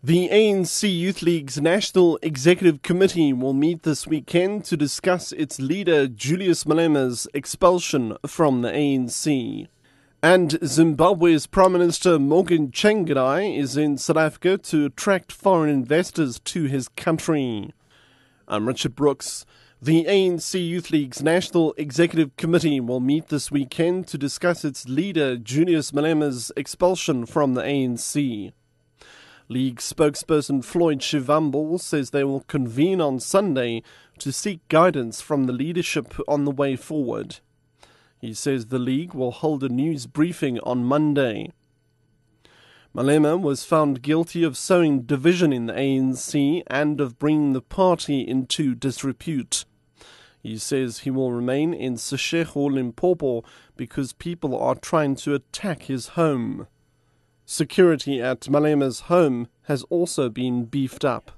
The ANC Youth League's National Executive Committee will meet this weekend to discuss its leader Julius Malema's expulsion from the ANC. And Zimbabwe's Prime Minister Morgan Tsvangirai is in South Africa to attract foreign investors to his country. I'm Richard Brooks. The ANC Youth League's National Executive Committee will meet this weekend to discuss its leader Julius Malema's expulsion from the ANC. League spokesperson Floyd Shivambu says they will convene on Sunday to seek guidance from the leadership on the way forward. He says the League will hold a news briefing on Monday. Malema was found guilty of sowing division in the ANC and of bringing the party into disrepute. He says he will remain in Seshego, Limpopo, because people are trying to attack his home. Security at Malema's home has also been beefed up.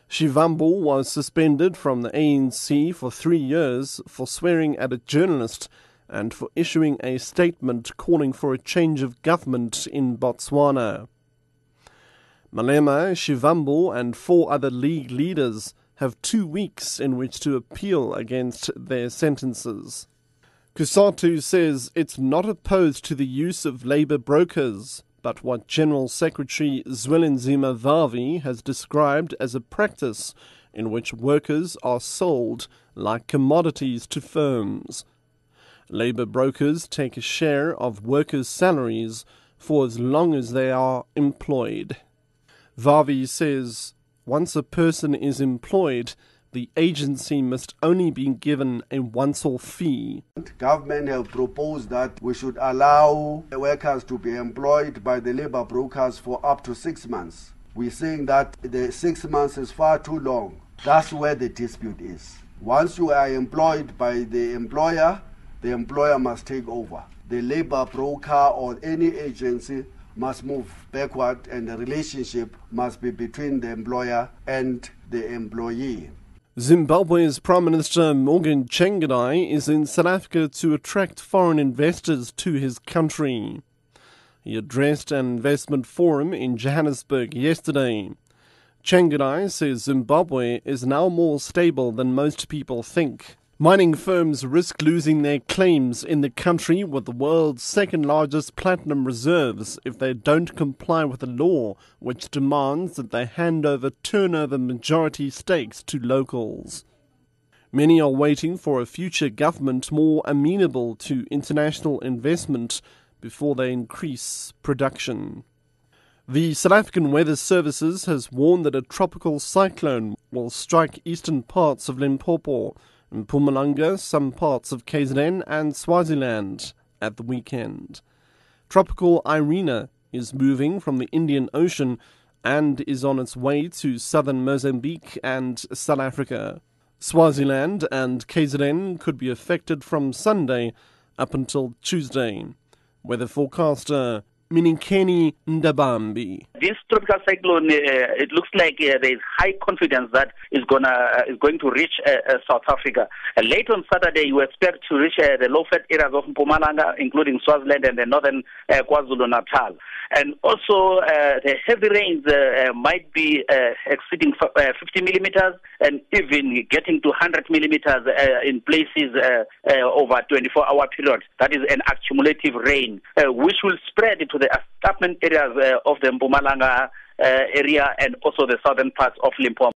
Shivambu was suspended from the ANC for 3 years for swearing at a journalist and for issuing a statement calling for a change of government in Botswana. Malema, Shivambu and 4 other League leaders have 2 weeks in which to appeal against their sentences. Kusatu says it's not opposed to the use of labour brokers, but what General Secretary Zwelinzima Vavi has described as a practice in which workers are sold like commodities to firms. Labour brokers take a share of workers' salaries for as long as they are employed. Vavi says once a person is employed, the agency must only be given a once-off fee. Government have proposed that we should allow workers to be employed by the labour brokers for up to 6 months. We're saying that the 6 months is far too long. That's where the dispute is. Once you are employed by the employer must take over. The labour broker or any agency must move backward, and the relationship must be between the employer and the employee. Zimbabwe's Prime Minister Morgan Tsvangirai is in South Africa to attract foreign investors to his country. He addressed an investment forum in Johannesburg yesterday. Tsvangirai says Zimbabwe is now more stable than most people think. Mining firms risk losing their claims in the country with the world's second-largest platinum reserves if they don't comply with a law which demands that they hand over turnover majority stakes to locals. Many are waiting for a future government more amenable to international investment before they increase production. The South African Weather Services has warned that a tropical cyclone will strike eastern parts of Limpopo, Mpumalanga, some parts of KZN and Swaziland at the weekend. Tropical Irina is moving from the Indian Ocean and is on its way to southern Mozambique and South Africa. Swaziland and KZN could be affected from Sunday up until Tuesday. Weather forecaster Minikeni Ndabambi. This tropical cyclone, it looks like there is high confidence that is going to reach South Africa. Late on Saturday, you expect to reach the low-flat areas of Mpumalanga, including Swaziland and the northern KwaZulu-Natal. And also, the heavy rains might be exceeding 50 millimeters and even getting to 100 millimeters in places over a 24-hour period. That is an accumulative rain, which will spread to the escarpment areas of the Mpumalanga area and also the southern parts of Limpopo.